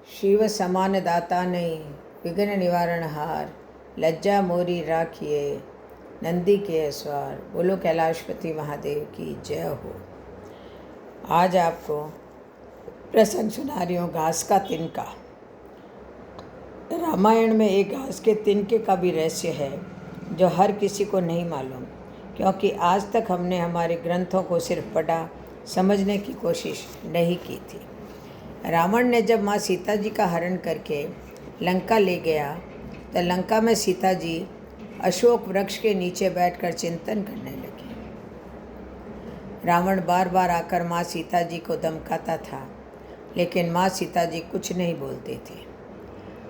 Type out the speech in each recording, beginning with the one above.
शिव समान दाता नहीं, विघ्न निवारण हार, लज्जा मोरी राखिए, नंदी के अस्वार। बोलो कैलाशपति महादेव की जय हो। आज आपको प्रसंग सुना रही हूँ घास का तिनका। रामायण में एक घास के तिनके का भी रहस्य है जो हर किसी को नहीं मालूम, क्योंकि आज तक हमने हमारे ग्रंथों को सिर्फ पढ़ा, समझने की कोशिश नहीं की थी। रावण ने जब माँ सीता जी का हरण करके लंका ले गया तो लंका में सीता जी अशोक वृक्ष के नीचे बैठकर चिंतन करने लगी। रावण बार बार आकर माँ सीता जी को धमकाता था, लेकिन माँ सीता जी कुछ नहीं बोलती थी।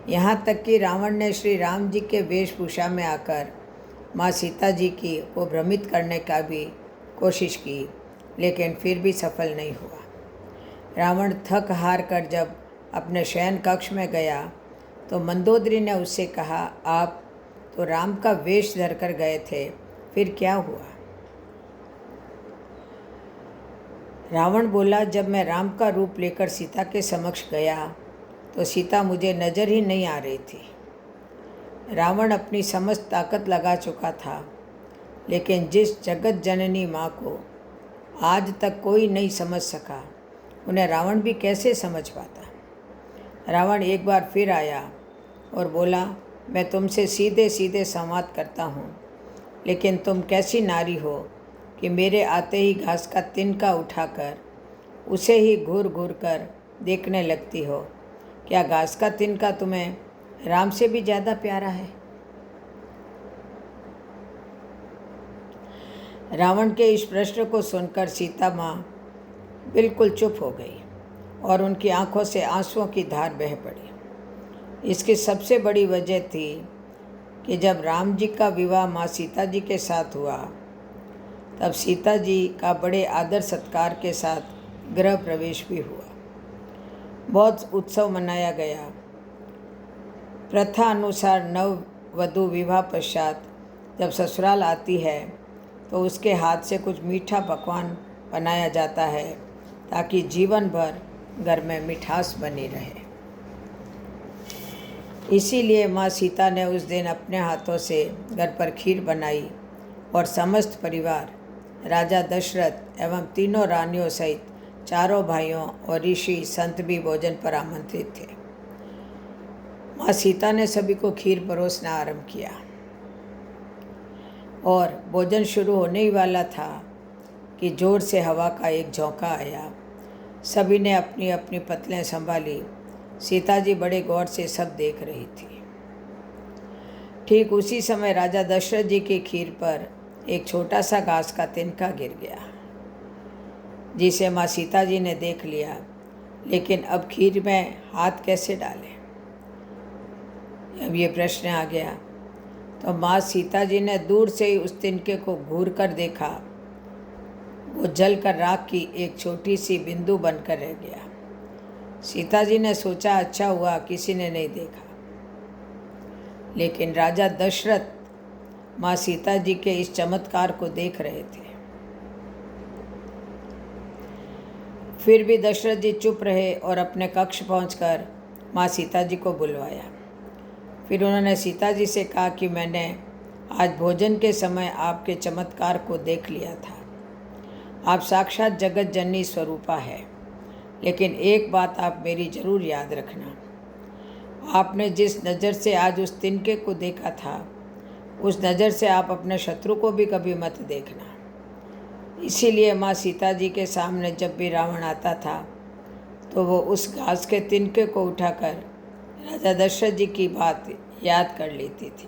यहाँ तक कि रावण ने श्री राम जी के वेशभूषा में आकर माँ सीता जी को भ्रमित करने का भी कोशिश की, लेकिन फिर भी सफल नहीं हुआ। रावण थक हार कर जब अपने शयन कक्ष में गया तो मंदोदरी ने उससे कहा, आप तो राम का वेश धरकर गए थे, फिर क्या हुआ? रावण बोला, जब मैं राम का रूप लेकर सीता के समक्ष गया तो सीता मुझे नज़र ही नहीं आ रही थी। रावण अपनी समस्त ताकत लगा चुका था, लेकिन जिस जगत जननी माँ को आज तक कोई नहीं समझ सका, उन्हें रावण भी कैसे समझ पाता। रावण एक बार फिर आया और बोला, मैं तुमसे सीधे सीधे संवाद करता हूँ, लेकिन तुम कैसी नारी हो कि मेरे आते ही घास का तिनका उठाकर उसे ही घूर घूर कर देखने लगती हो। क्या घास का तिनका तुम्हें राम से भी ज़्यादा प्यारा है? रावण के इस प्रश्न को सुनकर सीता माँ बिल्कुल चुप हो गई और उनकी आंखों से आंसुओं की धार बह पड़ी। इसकी सबसे बड़ी वजह थी कि जब राम जी का विवाह माँ सीता जी के साथ हुआ, तब सीता जी का बड़े आदर सत्कार के साथ गृह प्रवेश भी हुआ। बहुत उत्सव मनाया गया। प्रथा अनुसार नव वधू विवाह पश्चात जब ससुराल आती है तो उसके हाथ से कुछ मीठा पकवान बनाया जाता है, ताकि जीवन भर घर में मिठास बनी रहे। इसीलिए माँ सीता ने उस दिन अपने हाथों से घर पर खीर बनाई और समस्त परिवार, राजा दशरथ एवं तीनों रानियों सहित चारों भाइयों और ऋषि संत भी भोजन पर आमंत्रित थे। माँ सीता ने सभी को खीर परोसना आरंभ किया और भोजन शुरू होने ही वाला था कि जोर से हवा का एक झोंका आया। सभी ने अपनी अपनी पतलें संभाली। सीता जी बड़े गौर से सब देख रही थी। ठीक उसी समय राजा दशरथ जी की खीर पर एक छोटा सा घास का तिनका गिर गया, जिसे माँ सीता जी ने देख लिया, लेकिन अब खीर में हाथ कैसे डालें? अब ये प्रश्न आ गया तो माँ सीता जी ने दूर से ही उस तिनके को घूर कर देखा। वो जल कर राख की एक छोटी सी बिंदु बनकर रह गया। सीता जी ने सोचा, अच्छा हुआ किसी ने नहीं देखा। लेकिन राजा दशरथ माँ सीता जी के इस चमत्कार को देख रहे थे। फिर भी दशरथ जी चुप रहे और अपने कक्ष पहुंचकर माँ सीता जी को बुलवाया। फिर उन्होंने सीता जी से कहा कि मैंने आज भोजन के समय आपके चमत्कार को देख लिया था। आप साक्षात जगत जननी स्वरूपा है, लेकिन एक बात आप मेरी जरूर याद रखना। आपने जिस नज़र से आज उस तिनके को देखा था, उस नज़र से आप अपने शत्रु को भी कभी मत देखना। इसीलिए माँ सीता जी के सामने जब भी रावण आता था तो वो उस घास के तिनके को उठाकर राजा दशरथ जी की बात याद कर लेती थी।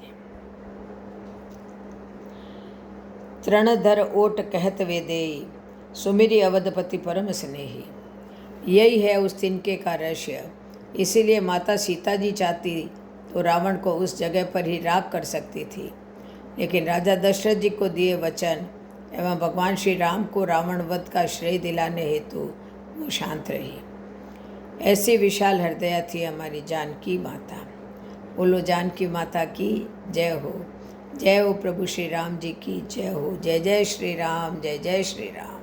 तृणधर ओट कहत वे देई, सुमिरी अवधपति परम स्नेही। यही है उस तिनके का रहस्य। इसीलिए माता सीता जी चाहती तो रावण को उस जगह पर ही राख कर सकती थी, लेकिन राजा दशरथ जी को दिए वचन एवं भगवान श्री राम को रावण वध का श्रेय दिलाने हेतु वो शांत रही। ऐसी विशाल हृदया थी हमारी जानकी माता। बोलो जानकी माता की जय हो। जय हो प्रभु श्री राम जी की जय हो। जय जय श्री राम, जय जय श्री राम।